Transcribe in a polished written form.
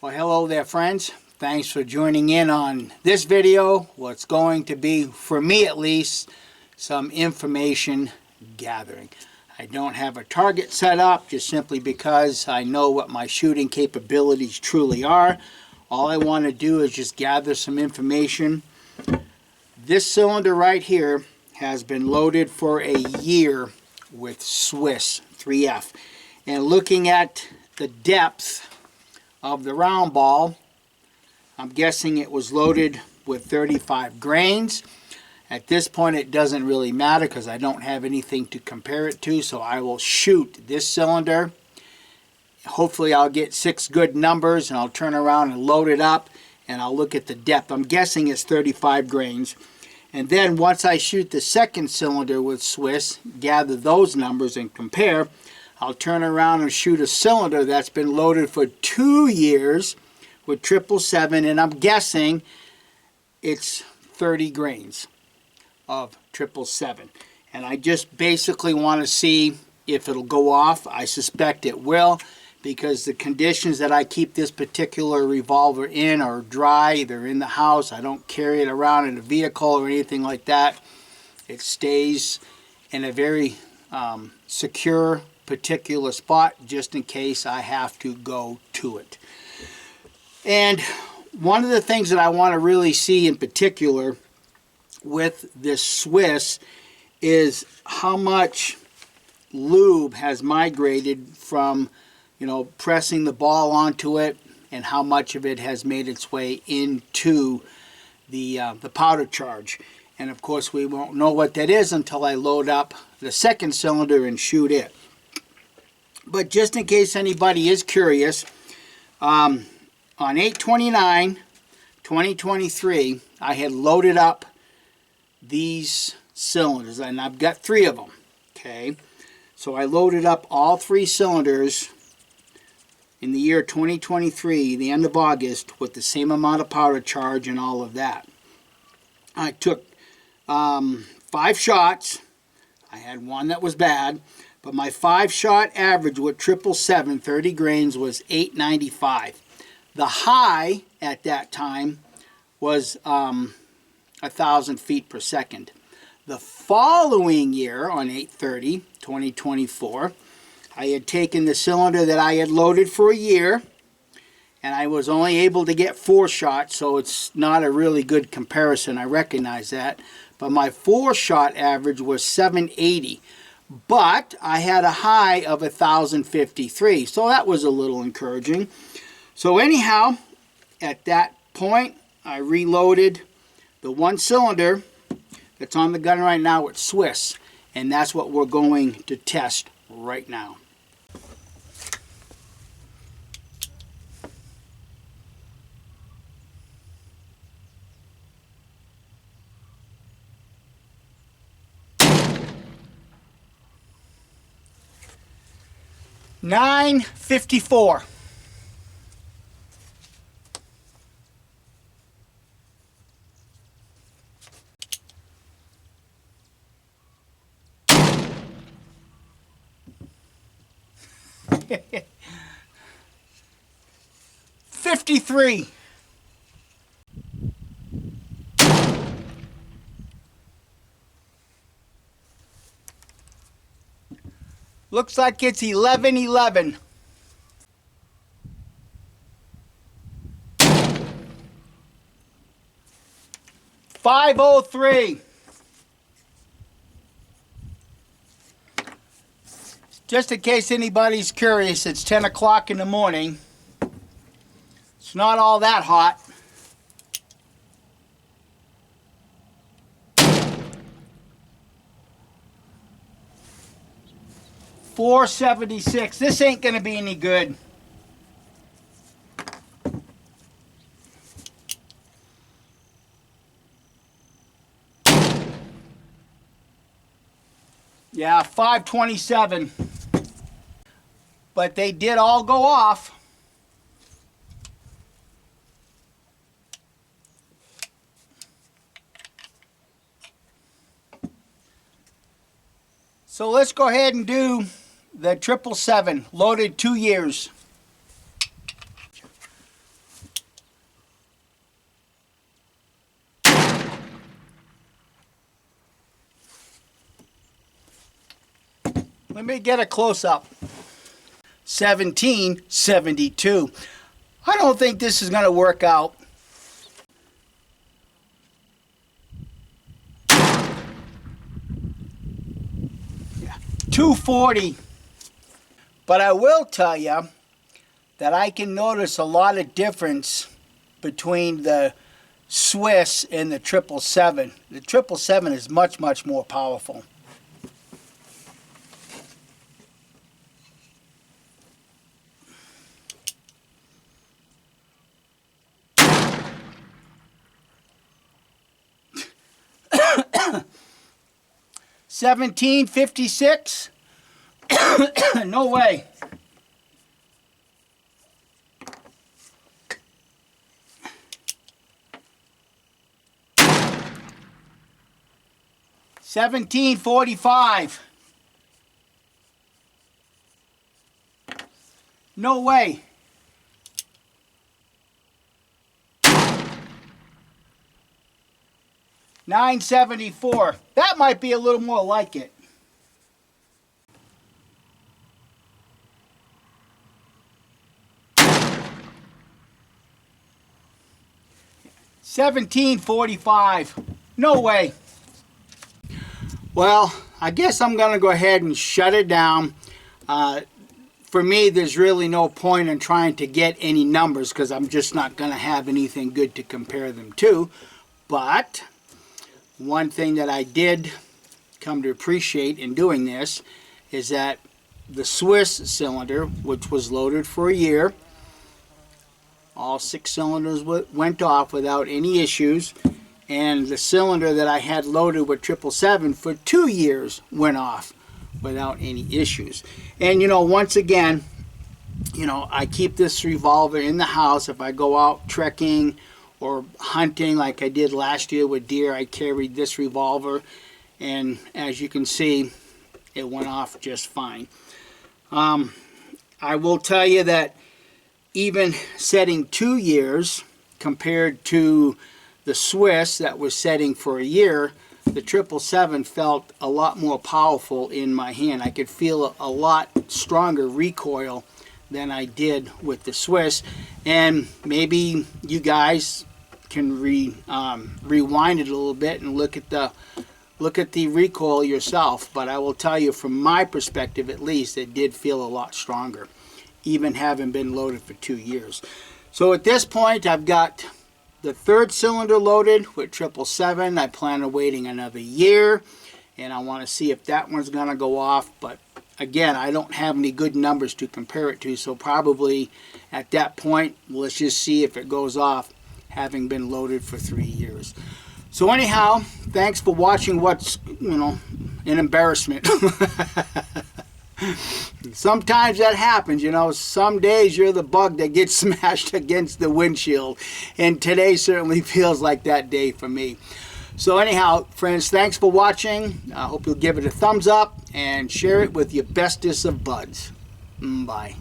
Well, hello there, friends. Thanks for joining in on this video. What's going to be, for me at least, some information gathering. I don't have a target set up just simply because I know what my shooting capabilities truly are. All I want to do is just gather some information. This cylinder right here has been loaded for a year with Swiss 3F. And looking at the depth of the round ball, I'm guessing it was loaded with 35 grains. At this point it doesn't really matter because I don't have anything to compare it to, so I will shoot this cylinder. Hopefully I'll get 6 good numbers and I'll turn around and load it up and I'll look at the depth. I'm guessing it's 35 grains. And then once I shoot the second cylinder with Swiss, gather those numbers and compare, I'll turn around and shoot a cylinder that's been loaded for 2 years with 777, and I'm guessing it's 30 grains of 777. And I just basically want to see if it'll go off. I suspect it will, because the conditions that I keep this particular revolver in are dry. They're in the house. I don't carry it around in a vehicle or anything like that. It stays in a very secure particular spot just in case I have to go to it. And one of the things that I want to really see in particular with this Swiss is how much lube has migrated from, you know, pressing the ball onto it, and how much of it has made its way into the powder charge. And of course we won't know what that is until I load up the second cylinder and shoot it. But just in case anybody is curious, on 8/29/2023 I had loaded up these cylinders, and I've got 3 of them. Okay, so I loaded up all 3 cylinders in the year 2023, the end of August, with the same amount of powder charge and all of that. I took 5 shots. I had one that was bad, but my 5-shot average with 777 30 grains was 895. The high at that time was 1,000 feet per second. The following year, on 8/30/2024, I had taken the cylinder that I had loaded for a year, and I was only able to get 4 shots, so it's not a really good comparison. I recognize that. But my 4-shot average was 780. But I had a high of 1,053, so that was a little encouraging. So anyhow, at that point, I reloaded the 1 cylinder that's on the gun right now with Swiss, and that's what we're going to test right now. $9.54. $53. Looks like it's 11:11. $503. Just in case anybody's curious, it's 10 o'clock in the morning. It's not all that hot. $476. This ain't gonna be any good. Yeah, 527. But they did all go off. So let's go ahead and do the 777, loaded 2 years. Let me get a close-up. 1772. I don't think this is going to work out. Yeah. 240. But I will tell you that I can notice a lot of difference between the Swiss and the 777. The 777 is much, much more powerful. $17.56. No way. $17.45. No way. $9.74. That might be a little more like it. $17.45. No way. Well, I guess I'm going to go ahead and shut it down. For me, there's really no point in trying to get any numbers because I'm just not going to have anything good to compare them to. But one thing that I did come to appreciate in doing this is that the Swiss cylinder, which was loaded for a year, all 6 cylinders went off without any issues, and the cylinder that I had loaded with 777 for 2 years went off without any issues. And you know, once again, you know, I keep this revolver in the house. If I go out trekking or hunting like I did last year with deer, I carried this revolver, and as you can see, it went off just fine. I will tell you that even setting 2 years compared to the Swiss that was setting for a year, the 777 felt a lot more powerful in my hand. I could feel a lot stronger recoil than I did with the Swiss. And maybe you guys can rewind it a little bit and look at the recoil yourself. But I will tell you, from my perspective at least, it did feel a lot stronger, even having been loaded for 2 years. So at this point, I've got the 3rd cylinder loaded with 777. I plan on waiting another year, and I want to see if that one's going to go off. But again, I don't have any good numbers to compare it to, so probably at that point, let's just see if it goes off, having been loaded for 3 years. So anyhow, thanks for watching what's, you know, an embarrassment. Sometimes that happens, you know. Some days you're the bug that gets smashed against the windshield, and today certainly feels like that day for me. So anyhow, friends, thanks for watching. I hope you'll give it a thumbs up and share it with your bestest of buds. Bye.